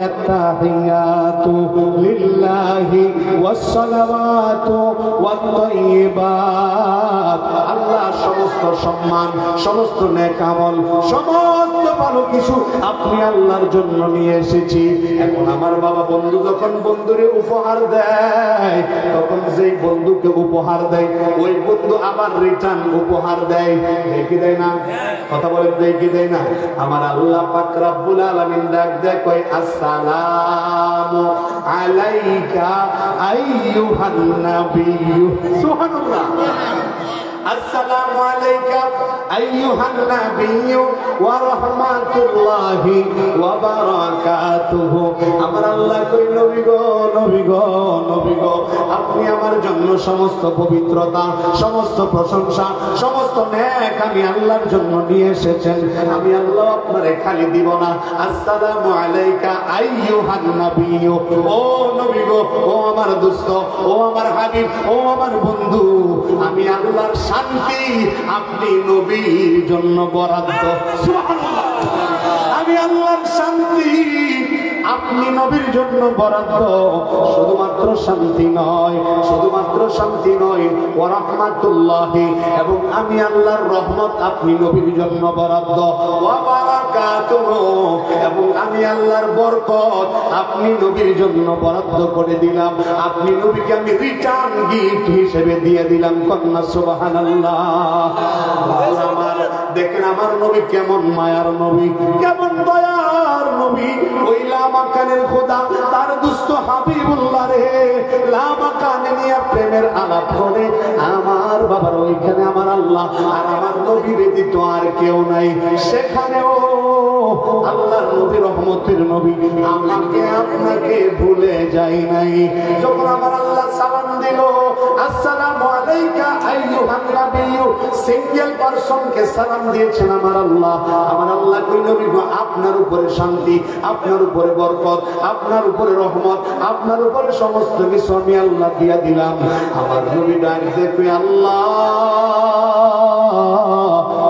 التحيات لله والصلوات والطيبات আল্লাহ সমস্ত সম্মান সমস্ত নেক আমল সমস্ত ভালো কিছু আপনি আল্লাহর জন্য নিয়ে এসেছি। এখন আমার বাবা বন্ধু যখন বন্ধুরে উপহার দেয় তখন যেই বন্ধুকে উপহার দেয় ওই বন্ধু আবার রিটার্ন উপহার দেয়, দেখি দেয় না? কথা বলেন, দেখি দেয় না? আমার আল্লাহ পাক রব্বুল আলামিন ডাক দেয় কয় আসসালামু আলাইকা আইয়ুহান নাবিয়্যু। সুবহানাল্লাহ। আসসালামু আলাইকা আইয়ুহান নাবিয়্যু ওয়া রাহমাতুল্লাহি ওয়া বারাকাতুহু। আমার আল্লাহ কই নবী গো, নবী গো, নবী গো, আপনি আমার জন্য সমস্ত পবিত্রতা সমস্ত প্রশংসা সমস্ত নেক আমি আল্লাহর জন্য নিয়ে এসেছেন। আমি আল্লাহ আপনারে খালি দিব না। আসসালামু আলাইকা আইয়ুহান নাবিয়্যু, ও নবী গো, ও আমার দোস্ত, ও আমার হাবিব, ও আমার বন্ধু, আমি আল্লাহর শান্তি আপনি নবীর জন্য বরাদ্দ। সুবহানাল্লাহ। আমি আল্লাহর শান্তি আপনি নবীর জন্য বরাদ্দ। শুধুমাত্র শান্তি নয়, শুধুমাত্র শান্তি নয়, ওয়া রাহমাতুল্লাহি, এবং আমি আল্লাহর রহমত আপনি নবীর জন্য বরাদ্দ। ওয়া বারাকাতুহু, এবং আমি আল্লাহর বরকত আপনি নবীর জন্য বরাদ্দ করে দিলাম। আপনি নবীকে আমি রিটার্ন গিফট হিসেবে দিয়ে দিলাম। কন্যা সুবহানাল্লাহ। আমার দেখেন আমার নবী কেমন মায়ার নবী, কেমন দয়ার নবী। ওই লামাকানের খোদা তার দুস্থ হাবিবুল্লাহ রে লামাকানে নিয়ে প্রেমের আলাপ করে আমার বাবার ওইখানে আমার আল্লাহ আর আমার নবী ব্যতীত আর কেউ নাই। সেখানেও আল্লাহর নবী রহমতের নবী আমাকে আপনাকে ভুলে যাই নাই। যখন আমার আল্লাহ সালাম দিল আসসালামু আলাইকা আইয়ুহান নাবিয়্যু, সিঙ্গেল পারসনকে সালাম দিয়েছেন আমার আল্লাহ। আমার আল্লাহ কই নবী গো, আপনার উপরে শান্তি, আপনার উপরে বরকত, আপনার উপরে রহমত, আপনার উপরে সমস্ত কিছু আমি আল্লাহ দিয়া দিলাম। আমার নবী ডাক দেখে আল্লাহ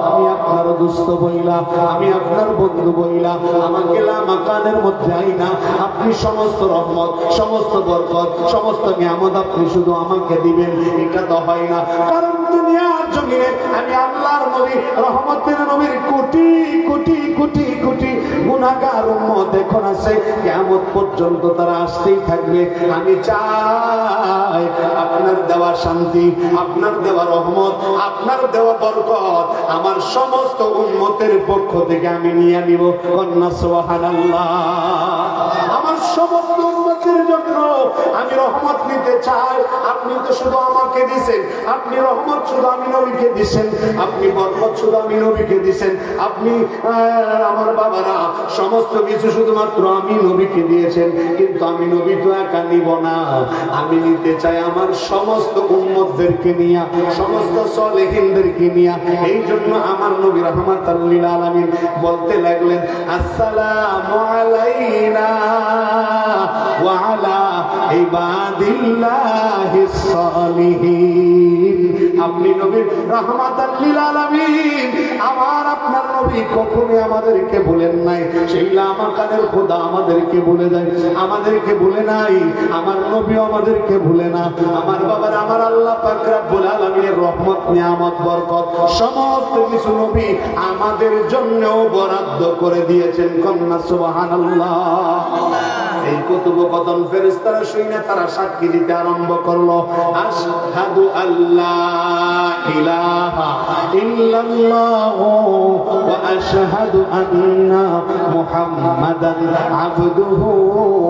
আমি আপনার দুস্থ বইলা, আমি আপনার বন্ধু বইলা, আমাকে লামাকানের মধ্যে আইনা আপনি সমস্ত রহমত সমস্ত বরকত সমস্ত নিয়ামত আপনি শুধু আমাকে দিবেন, এটা তো হয় না। কারণ দুনিয়ার জমিনে আমি আল্লাহর নবী রহমতের নবীর কোটি কোটি কোটি কোটি গুনাহগার উম্মত এখন আছে, কিয়ামত পর্যন্ত তারা আসতেই থাকবে। আমি চাই আপনার দেওয়া শান্তি, আপনার দেওয়া রহমত, আপনার দেওয়া বরকত আমার সমস্ত উম্মতের পক্ষ থেকে আমি নিয়ে নিব। কন্যা সুবহানাল্লাহ। আমার সমস্ত উম্মতের জন্য আমি রহমত নিতে চাই। আপনি তো শুধু আমাকে দিবেন, আপনি রহমত শুধু আমি নবীকে দিবেন, আপনি বরকত শুধু আমি নবীকে দিবেন, আপনি আমার বাবারা সমস্ত কিছু শুধুমাত্র আমি নবীকে দিয়েছেন। কিন্তু আমি নবী তো একা নিব না, আমি নিতে চাই আমার সমস্ত উম্মতদেরকে নিয়ে, সমস্ত সালেহিনদেরকে নিয়ে। এই জন্য আমার নবী রাহমাতাল লিল আলামিন বলতে লাগলেন আসসালামু আলাইনা ওয়া আলা ইবাদিল্লাহিস সালিহিন। আপনি নবী রাহমাতাল লিল আলামিন, আমার আপনার নবী কখনোই আমাদেরকে বলেন নাই। সেই লামাকানের খোদা আমাদেরকে বলে দেয়, আমাদেরকে বলে নাই, আমার নবীও আমাদেরকে ভুলে না। আমার বাবার আমার আল্লাহ পাক রব্বুল আলামিনের রহমত নিয়ামত বরকত সমস্ত কিছু নবী আমাদের জন্যও বরাদ্দ করে দিয়েছেন। কন্যা সুবহানাল্লাহ। এই কথোপকথন ফেরেশতারা শুনে তারা সাক্ষী দিতে আরম্ভ করলো, আশহাদু আল্লা ইলাহা ইল্লাল্লাহ ওয়া আশহাদু আন্না মুহাম্মাদান আবদুহু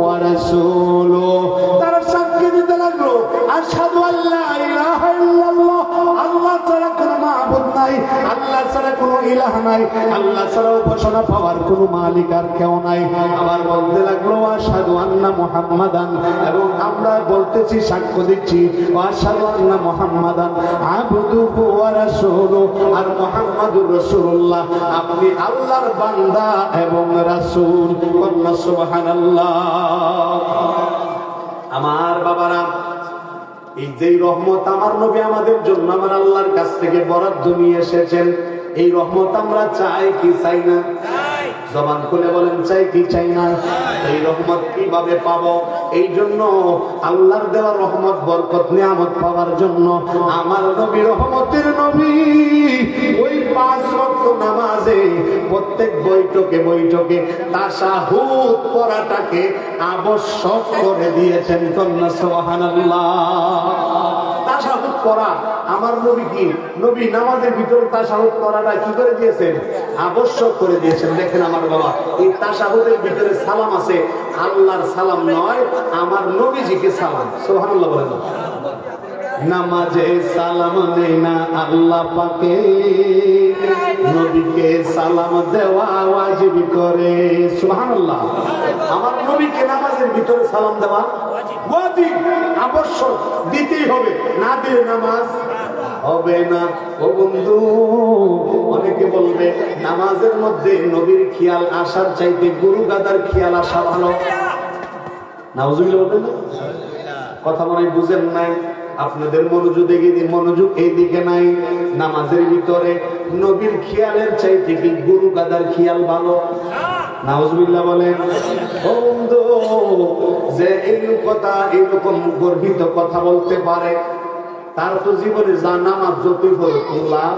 ওয়া রাসূলুহু। তারা সাক্ষী দিতে লাগলো আশহাদু আল্লা ইলাহা ইল্লাল্লাহ, আল্লাহ ছাড়া কোনো মাবুদ নাই, আল্লাহ ছাড়া কোনো ইলাহ নাই, আল্লাহ ছাড়া উপাসনা পাওয়ার কোনো মালিক আর কেউ নাই। আবার বলতে লাগলো আশহাদু আন্না মুহাম্মাদান, এবং আমরা বলতেছি সাক্ষ্য দিচ্ছি আশহাদু আন্না মুহাম্মাদান আবদুহু ওয়া রাসূলুহু, আর মুহাম্মাদুর রাসূলুল্লাহ আপনি আল্লাহর বান্দা এবং রাসূল। কন্যা সুবহানাল্লাহ। আমার বাবারা, এই যে রহমত আমার নবী আমাদের জন্য আমার আল্লাহর কাছ থেকে বরাদ্দ নিয়ে এসেছেন, এই রহমত আমরা চাই কি চাই না? জবান খুলে বলেন চাই কি চাই না? এই রহমত কিভাবে পাবো? এই জন্য আল্লাহর দেওয়া রহমত বরকত নিয়ামত পাওয়ার জন্য আমার নবী রহমতের নবী ওই 5 ওয়াক্ত নামাজে প্রত্যেক বৈঠকে তাশাহুদ পড়াটাকে আবশ্যক করে দিয়েছেন। কন্যা সুবহানাল্লাহ। তাশাহুদ পড়া আমার নবী কি নবী নামাজের ভিতর তাশাহুদ পড়াটা কি করে দিয়েছেন? আবশ্যক করে দিয়েছেন। দেখেন আমার বাবা, এই তাশাহুদের ভিতরে সালাম আছে, আল্লাহর সালাম নয়, আমার নবীজিকে সালাম। সুবহানাল্লাহ বলেন। নামাজে সালাম দেই না আল্লাহ পাকে, নবীকে সালাম দেওয়া ওয়াজিব করে। সুবহানাল্লাহ। আমার নবীকে নামাজের ভিতরে সালাম দেওয়া ওয়াজিব, আবশ্যক, দিতেই হবে, না দিলে নামাজ হবে না। ও বন্ধু, অনেকে বলবে নামাজের মধ্যে নবীর খেয়াল আসার চাইতে গরু গাদার খেয়াল আসা ভালো। নাউজুবিল্লাহ বলবেন না? কথা মনে হয় বুঝেন নাই। আপনাদের মনোযোগ এইদিকে নাই। নামাজের ভিতরে নবীর খেয়ালের চাইতে কি গরু গাদার খেয়াল ভালো? নাউজুবিল্লাহ বলেন। ও বন্ধু, যে এইরকম গর্হিত কথা বলতে পারে তার তো জীবনে যা নামাজ যতই হলো কোন লাভ,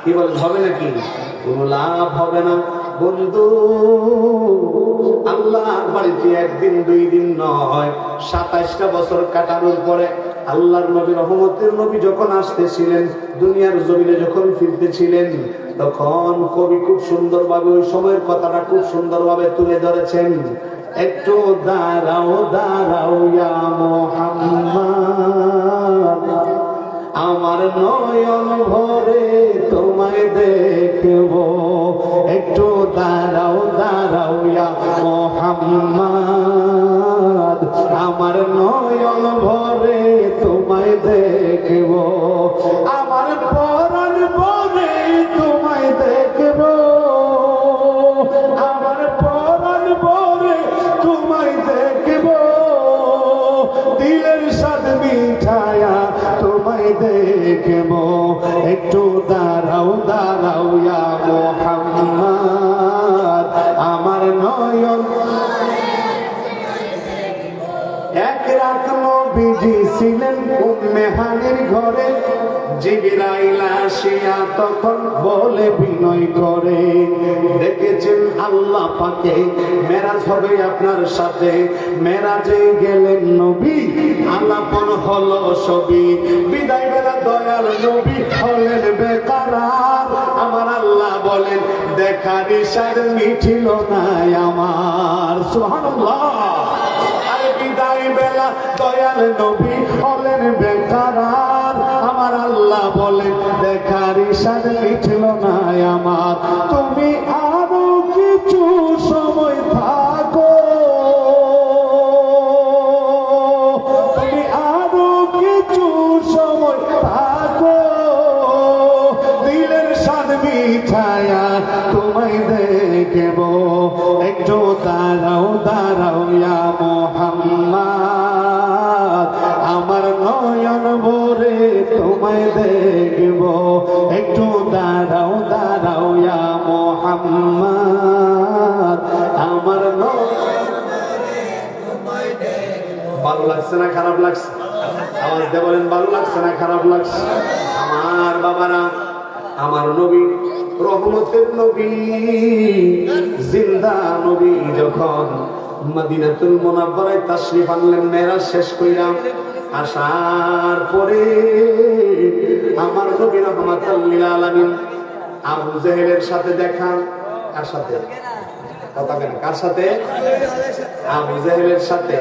কি বলে, হবে নাকি? কোন লাভ হবে না। বন্ধু, আল্লাহর বাড়িতে একদিন 2 দিন নয়, 27টা বছর কাটানোর পরে আল্লাহর নবী রহমতের নবী যখন আসতেছিলেন, দুনিয়ার জমিনে যখন ফিরতেছিলেন, তখন কবি খুব সুন্দরভাবে ওই সময়ের কথাটা খুব সুন্দরভাবে তুলে ধরেছেন। একটু দাঁড়াও দাঁড়াও ইয়া মুহাম্মদ, আমার নয়ন ভরে তোমায় দেখব। একটু দাঁড়াও দাঁড়াও ইয়া মুহাম্মদ, আমার নয়ন ভরে তোমায় দেখব। আমার পরাণ ভরে তোমায় দেখব, আমার পরাণ ভরে তোমায় দেখব। দিলের স্বাদ মিঠায়া তোমায় দেখব। একটু দাঁড়াও দাঁড়াও ইয়া মুহাম্মদ, আমার নয়ন। এক রাত নবীজি ছিলেন উম্মে হানির ঘরে, জিবরাইল আসিয়া তখন বলে বিনয় করে, দেখেছেন আল্লাহ পাকে মেরাজ হবে আপনার সাথে। মেরাজে গেলেন নবী, আলাপন হলো ছবি। বিদায় বেলা দয়াল নবী হলেন বেকারার। আমার আল্লাহ বলেন দেখার ইশার মিঠিল না আমার। সুবহানাল্লাহ। বিদায় বেলা দয়াল নবী হলেন বেকারার। আমার আল্লাহ বলেন দেখার ইশার মিঠল না আমার। তুমি আরো কিছু সময় থাকো, তুমি আরো কিছু সময় থাকো। দিলের স্বাদ মিঠায়া তোমায় দেখব। একটু দাঁড়াও দাঁড়াও ইয়া মুহাম্মদ, আমার নয়ন ভরে তোমায় দেখব। একটু দাঁড়াও দাঁড়াও ইয়া মুহাম্মদ, আমার নয়ন ভরে তোমায় দেখব। ভালো লাগছে না খারাপ লাগছে? আওয়াজ দিয়ে বলেন ভালো লাগছে না খারাপ লাগছে? আমার বাবারা, আমার নবী রহমতের নবী, জিন্দা নবী যখন মদিনাতুল মুনাওয়ারায় তাশরীফ আনলেন মেরাজ শেষ কইরা, আসার পরে আমার নবী রহমাতুল লিল আলামিন আবু জেহেলের সাথে দেখা। কার সাথে কথা বলেন? কার সাথে? আবু জেহেলের সাথে।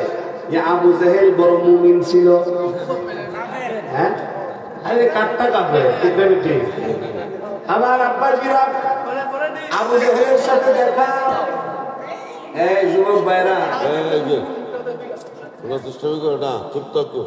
আবু জেহেল বড় মুমিন ছিল। হ্যাঁ, আরে কাটটা কাটবে ঠিক বেটি। আমার আব্বাজিরা আবু জেহেলের সাথে দেখা। এই যুবক ভাইরা, এই যে দুষ্টামি করো না, চুপ থাকো।